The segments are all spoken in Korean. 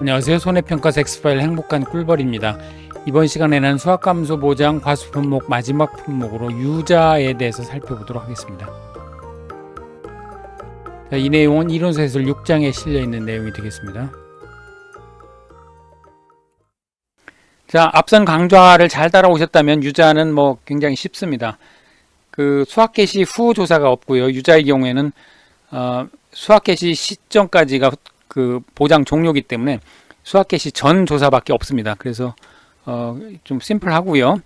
안녕하세요. 손해평가사 엑스파일 행복한 꿀벌입니다. 이번 시간에는 수학감소 보장 과수 품목 마지막 품목으로 유자에 대해서 살펴보도록 하겠습니다. 자, 이 내용은 이론서에서 6장에 실려 있는 내용이 되겠습니다. 자, 앞선 강좌를 잘 따라오셨다면 유자는 굉장히 쉽습니다. 그 수학 개시 후 조사가 없고요. 유자의 경우에는 수학 개시 시점까지가 그 보장 종료이기 때문에 수학 개시 전 조사밖에 없습니다. 그래서 좀 심플하고요.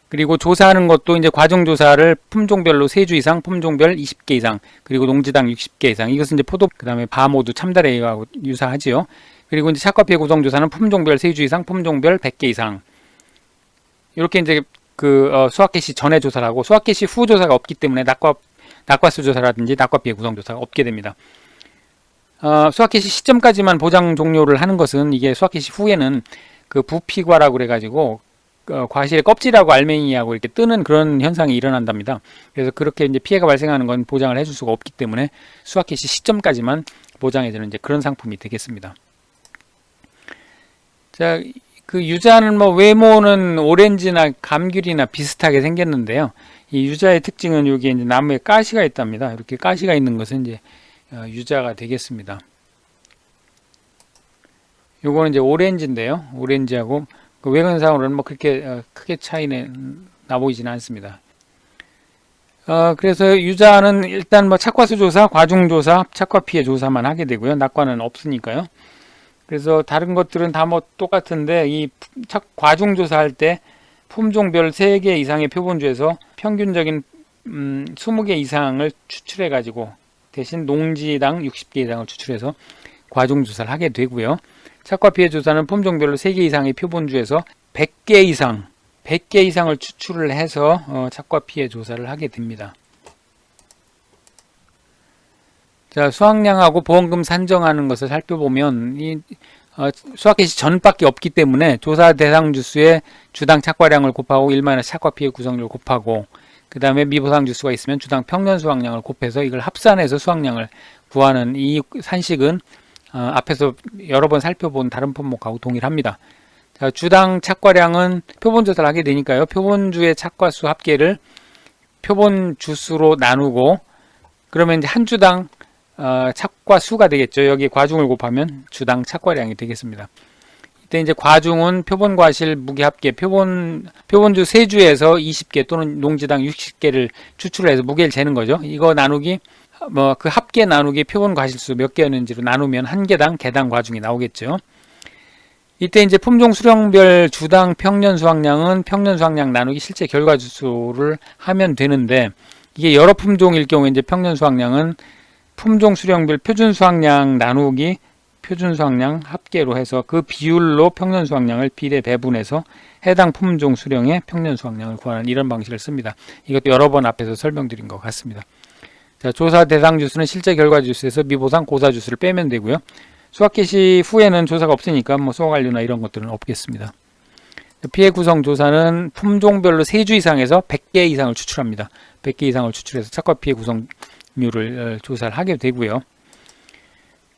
그리고 조사하는 것도 이제 과정 조사를 품종별로 3주 이상, 품종별 20개 이상, 그리고 농지당 60개 이상. 이것은 이제 포도, 그다음에 바 모두 참다래하고 유사하지요. 그리고 이제 착과피해 구성 조사는 품종별 3주 이상, 품종별 100개 이상. 이렇게 이제 수학 개시 전에 조사를 하고 수학 개시 후 조사가 없기 때문에 낙과수 조사라든지 낙과피해 구성 조사가 없게 됩니다. 수학 개시 시점까지만 보장 종료를 하는 것은 이게 수학 개시 후에는 그 부피과라고 그래가지고 과실의 껍질하고 알맹이하고 이렇게 뜨는 그런 현상이 일어난답니다. 그래서 그렇게 이제 피해가 발생하는 건 보장을 해줄 수가 없기 때문에 수학 개시 시점까지만 보장해주는 이제 그런 상품이 되겠습니다. 자, 그 유자는 외모는 오렌지나 감귤이나 비슷하게 생겼는데요. 이 유자의 특징은 여기에 이제 나무에 가시가 있답니다. 이렇게 가시가 있는 것은 이제 유자가 되겠습니다. 요거는 이제 오렌지인데요. 오렌지하고 그 외관상으로는 그렇게 크게 차이는 나 보이지는 않습니다. 그래서 유자는 일단 착과수 조사, 과중 조사, 착과 피해 조사만 하게 되고요. 낙과는 없으니까요. 그래서 다른 것들은 다 똑같은데 이 과중 조사할 때 품종별 3개 이상의 표본주에서 평균적인 20개 이상을 추출해 가지고 대신 농지당 60개 이상을 추출해서 과중 조사를 하게 되고요. 착과 피해 조사는 품종별로 3개 이상의 표본주에서 100개 이상을 추출을 해서 착과 피해 조사를 하게 됩니다. 자, 수확량하고 보험금 산정하는 것을 살펴보면 이 수학 개시 전밖에 없기 때문에 조사 대상 주수의 주당 착과량을 곱하고 1 착과 피해 구성률을 곱하고 그 다음에 미보상 주수가 있으면 주당 평년 수확량을 곱해서 이걸 합산해서 수확량을 구하는 이 산식은 앞에서 여러 번 살펴본 다른 품목하고 동일합니다. 자, 주당 착과량은 표본 조사를 하게 되니까요. 표본주의 착과수 합계를 표본 주수로 나누고 그러면 이제 한 주당 착과수가 되겠죠. 여기 과중을 곱하면 주당 착과량이 되겠습니다. 이때 이제 과중은 표본 과실 무게 합계 표본주 3주에서 20개 또는 농지당 60개를 추출해서 무게를 재는 거죠. 이거 나누기 그 합계 나누기 표본 과실수 몇 개였는지로 나누면 한 개당 개당 과중이 나오겠죠. 이때 이제 품종 수령별 주당 평년 수확량은 평년 수확량 나누기 실제 결과 주수를 하면 되는데 이게 여러 품종일 경우에 이제 평년 수확량은 품종 수령별 표준 수확량 나누기 표준 수확량 합계로 해서 그 비율로 평년 수확량을 비례 배분해서 해당 품종 수령의 평년 수확량을 구하는 이런 방식을 씁니다. 이것도 여러 번 앞에서 설명드린 것 같습니다. 자, 조사 대상 주수는 실제 결과 주수에서 미보상 고사 주수를 빼면 되고요. 수학 개시 후에는 조사가 없으니까 수학 완료나 이런 것들은 없겠습니다. 피해 구성 조사는 품종별로 3주 이상에서 100개 이상을 추출합니다. 100개 이상을 추출해서 착과 피해 구성률을 조사를 하게 되고요.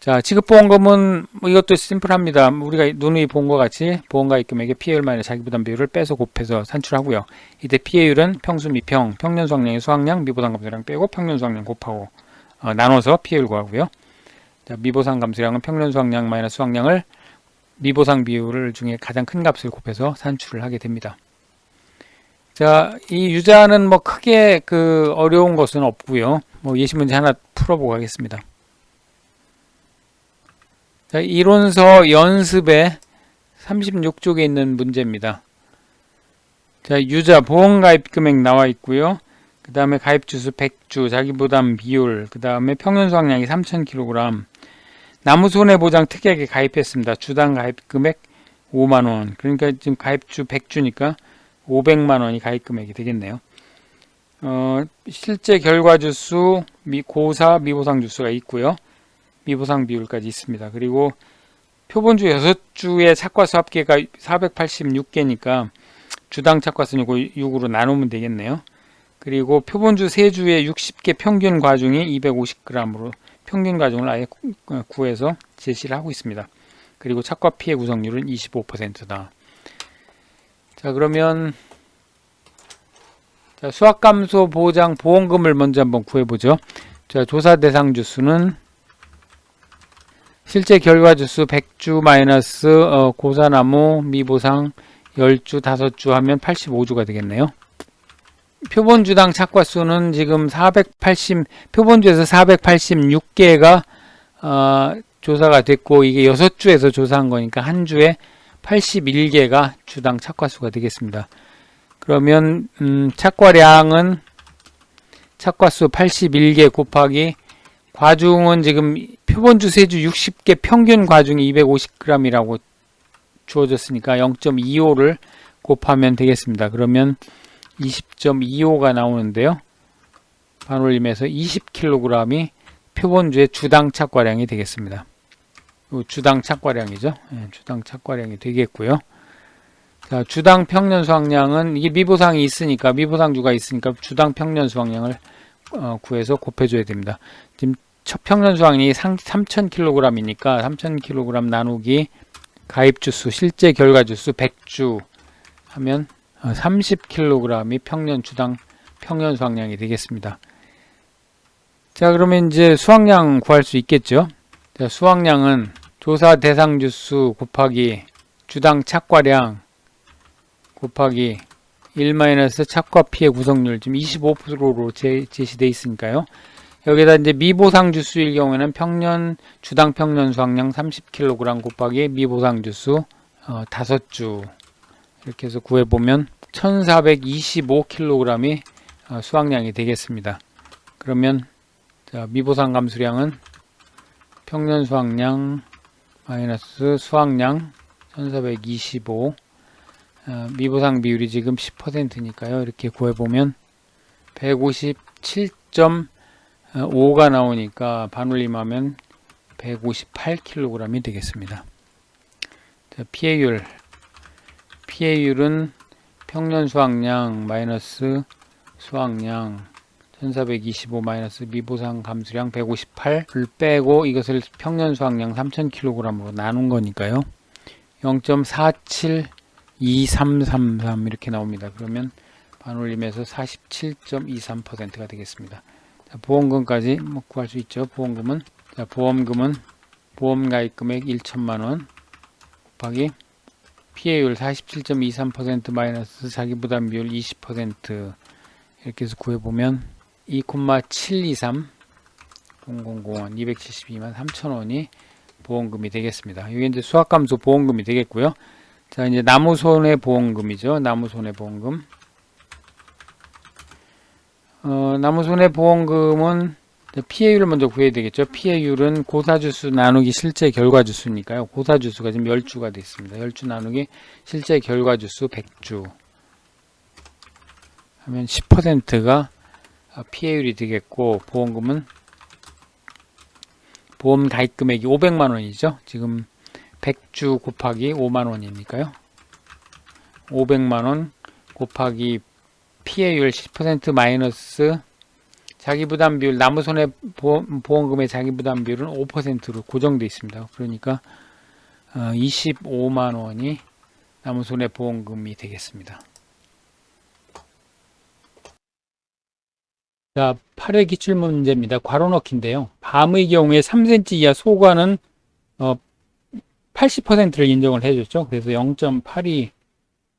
자, 지급보험금은 이것도 심플합니다. 우리가 누누이 본 것 같이 보험가입 금액의 피해율 마이너스 자기부담 비율을 빼서 곱해서 산출하고요. 이때 피해율은 평수 미평, 평년 수확량의 수확량, 미보상 감소량 빼고 평년 수확량 곱하고 나눠서 피해율 구하고요. 자, 미보상 감소량은 평년 수확량 마이너스 수확량을 미보상 비율을 중에 가장 큰 값을 곱해서 산출을 하게 됩니다. 자, 이 유자는 크게 어려운 것은 없고요. 예시 문제 하나 풀어보고 하겠습니다. 자, 이론서 연습에 36쪽에 있는 문제입니다. 자, 유자 보험가입 금액 나와 있고요. 그 다음에 가입주수 100주, 자기부담 비율, 그 다음에 평년 수확량이 3000kg, 나무손해보장 특약에 가입했습니다. 주당 가입 금액 5만원. 그러니까 지금 가입주 100주니까 500만원이 가입 금액이 되겠네요. 실제 결과주수, 고사, 미보상 주수가 있고요. 미보상 비율까지 있습니다. 그리고 표본주 6주의 착과수 합계가 486개니까 주당 착과수는 6으로 나누면 되겠네요. 그리고 표본주 3주의 60개 평균 과중이 250g으로 평균 과중을 아예 구해서 제시를 하고 있습니다. 그리고 착과 피해 구성률은 25%다. 자, 그러면 자, 수확감소 보장 보험금을 먼저 한번 구해보죠. 자, 조사 대상 주수는 실제 결과 주수 100주 마이너스 고사나무 미보상 10주 5주 하면 85주가 되겠네요. 표본주당 착과수는 지금 480 표본주에서 486개가 조사가 됐고, 이게 6주에서 조사한 거니까 한 주에 81개가 주당 착과수가 되겠습니다. 그러면 착과량은 착과수 81개 곱하기 과중은 지금 표본주 세주 60개 평균 과중이 250g이라고 주어졌으니까 0.25를 곱하면 되겠습니다. 그러면 20.25가 나오는데요. 반올림에서 20kg이 표본주의 주당 착과량이 되겠습니다. 주당 착과량이죠. 네, 주당 착과량이 되겠고요. 자, 주당 평년 수확량은 이게 미보상이 있으니까 미보상주가 있으니까 주당 평년 수확량을 구해서 곱해줘야 됩니다. 지금 첫 평년 수확량이 3,000kg이니까 3,000kg 나누기 가입주수 실제 결과주수 100주 하면 30kg이 평년 주당 평년 수확량이 되겠습니다. 자, 그러면 이제 수확량 구할 수 있겠죠. 자, 수확량은 조사 대상 주수 곱하기 주당 착과량 곱하기 1 착과 피해 구성률 지금 25%로 제시되어 있으니까요. 여기다 이제 미보상 주수일 경우에는 주당 평년 수확량 30kg 곱하기 미보상 주수 5주 이렇게 해서 구해보면 1425kg이 수확량이 되겠습니다. 그러면 자, 미보상 감수량은 평년 수확량 마이너스 수확량 1425 미보상 비율이 지금 10%니까요. 이렇게 구해보면 157.5가 나오니까 반올림하면 158kg이 되겠습니다. 자, 피해율은 평년 수확량 마이너스 수확량 1425 마이너스 미보상 감수량 158을 빼고 이것을 평년 수확량 3000kg으로 나눈 거니까요. 0.472333 이렇게 나옵니다. 그러면 반올림에서 47.23%가 되겠습니다. 자, 보험금까지 구할 수 있죠. 보험금은 보험가입 금액 1천만원 곱하기 피해율 47.23% 마이너스 자기부담 비율 20% 이렇게 해서 구해보면 2,723 0001 272만 3천원이 보험금이 되겠습니다. 이게 이제 수확감소 보험금이 되겠고요. 자, 이제 나무손해보험금이죠. 나무손해보험금. 나무손해보험금은 피해율을 먼저 구해야 되겠죠. 피해율은 고사주수 나누기 실제 결과주수니까요. 고사주수가 지금 10주가 되어 있습니다. 10주 나누기 실제 결과주수 100주 하면 10%가 피해율이 되겠고, 보험금은 보험 가입 금액이 500만원이죠. 지금 100주 곱하기 5만원이니까요. 500만원 곱하기 피해율 10% 마이너스 자기부담 비율, 나무손해보험금의 자기부담 비율은 5%로 고정되어 있습니다. 그러니까 25만원이 나무손해보험금이 되겠습니다. 자, 8회 기출문제입니다. 괄호 넣기인데요. 밤의 경우에 3cm 이하 소과는 80%를 인정을 해줬죠. 그래서 0.82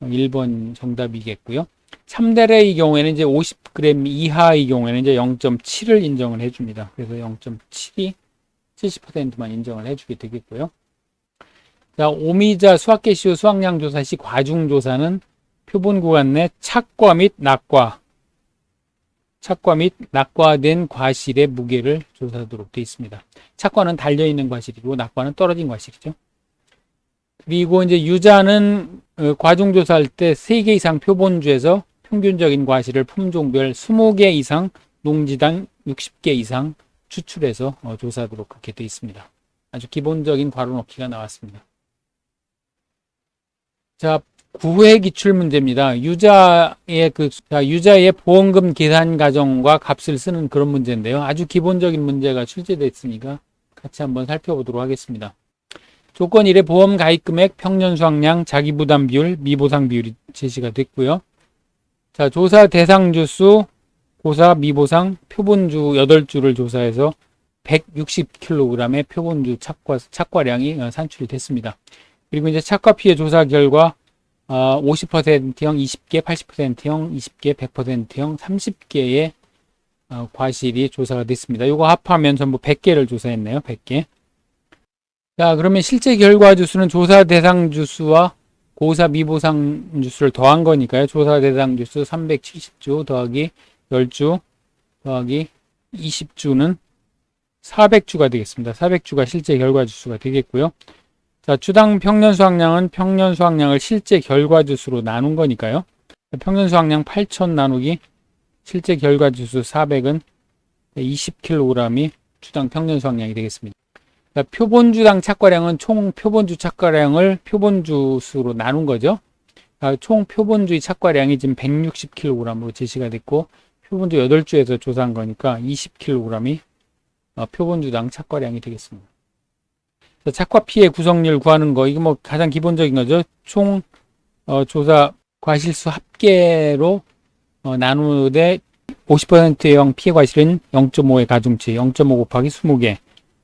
1번 정답이겠고요. 참대래의 경우에는 이제 50g 이하의 경우에는 이제 0.7을 인정을 해줍니다. 그래서 0.7이 70%만 인정을 해주게 되겠고요. 자, 오미자 수학개시후 수확량 조사 시 과중조사는 표본 구간 내 착과 및 낙과된 과실의 무게를 조사하도록 되어 있습니다. 착과는 달려있는 과실이고 낙과는 떨어진 과실이죠. 그리고 이제 유자는 과중조사할 때 3개 이상 표본주에서 평균적인 과실을 품종별 20개 이상, 농지당 60개 이상 추출해서 조사하도록 그렇게 되어 있습니다. 아주 기본적인 괄호 넣기가 나왔습니다. 자, 9회 기출 문제입니다. 유자의 보험금 계산 과정과 값을 쓰는 그런 문제인데요. 아주 기본적인 문제가 출제됐으니까 같이 한번 살펴보도록 하겠습니다. 조건 1에 보험 가입 금액, 평년 수확량, 자기 부담 비율, 미보상 비율이 제시가 됐고요. 자, 조사 대상 주수, 고사, 미보상, 표본주 8주를 조사해서 160kg의 표본주 착과량이 산출이 됐습니다. 그리고 이제 착과 피해 조사 결과 50%형 20개, 80%형 20개, 100%형 30개의 과실이 조사가 됐습니다. 이거 합하면 전부 100개를 조사했네요. 100개. 자, 그러면 실제 결과 주수는 조사 대상 주수와 고사 미보상 주수를 더한 거니까요. 조사 대상 주수 370주 더하기 10주 더하기 20주는 400주가 되겠습니다. 400주가 실제 결과 주수가 되겠고요. 자, 주당 평년 수확량은 평년 수확량을 실제 결과 주수로 나눈 거니까요. 평년 수확량 8,000 나누기 실제 결과 주수 400은 20kg이 주당 평년 수확량이 되겠습니다. 자, 표본주당 착과량은 총 표본주 착과량을 표본주 수로 나눈 거죠. 총 표본주의 착과량이 지금 160kg으로 제시가 됐고 표본주 8주에서 조사한 거니까 20kg이 표본주당 착과량이 되겠습니다. 자, 착과 피해 구성률 구하는 거, 이거 뭐 가장 기본적인 거죠. 총 조사 과실수 합계로 나누되 50%형 피해 과실은 0.5의 가중치, 0.5 곱하기 20개.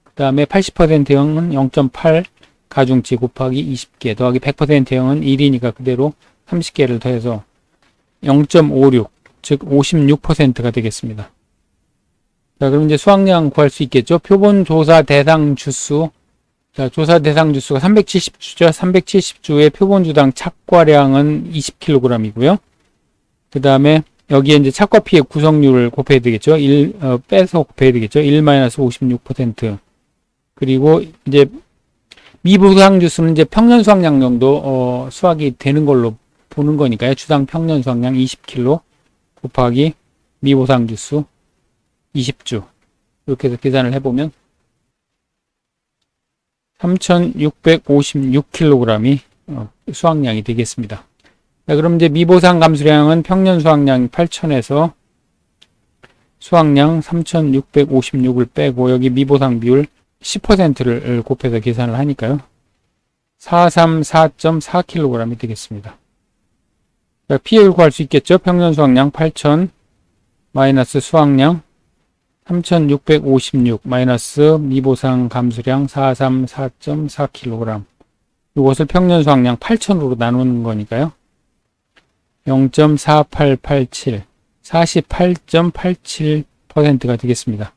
그 다음에 80%형은 0.8 가중치 곱하기 20개 더하기 100%형은 1이니까 그대로 30개를 더해서 0.56, 즉 56%가 되겠습니다. 자, 그럼 이제 수확량 구할 수 있겠죠. 표본 조사 대상 주수. 자, 조사 대상 주수가 370주죠. 370주의 표본주당 착과량은 20kg이고요. 그 다음에 여기에 이제 착과 피해 구성률을 곱해야 되겠죠. 빼서 곱해야 되겠죠. 1-56%. 그리고 이제 미보상 주수는 이제 평년 수확량 정도 수확이 되는 걸로 보는 거니까요. 주당 평년 수확량 20kg 곱하기 미보상 주수 20주. 이렇게 해서 계산을 해보면 3,656kg이 수확량이 되겠습니다. 자, 그럼 이제 미보상 감수량은 평년 수확량 8,000에서 수확량 3,656을 빼고 여기 미보상 비율 10%를 곱해서 계산을 하니까요. 434.4kg이 되겠습니다. 자, 피해율 구할 수 있겠죠. 평년 수확량 8,000 마이너스 수확량 3,656 마이너스 미보상 감수량 434.4kg. 이것을 평년 수확량 8,000으로 나누는 거니까요. 0.4887, 48.87%가 되겠습니다.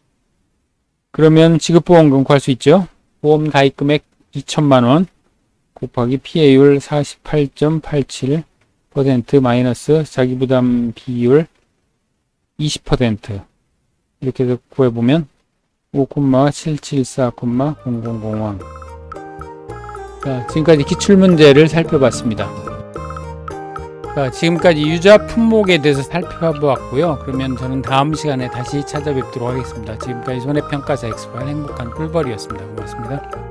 그러면 지급보험금 구할 수 있죠. 보험 가입 금액 2천만원 곱하기 피해율 48.87% 마이너스 자기부담 비율 20%. 이렇게 해서 구해보면 5,774,0001. 자, 지금까지 기출문제를 살펴봤습니다. 자, 지금까지 유자 품목에 대해서 살펴보았고요. 그러면 저는 다음 시간에 다시 찾아뵙도록 하겠습니다. 지금까지 손해평가사 엑스파일 행복한 꿀벌이었습니다. 고맙습니다.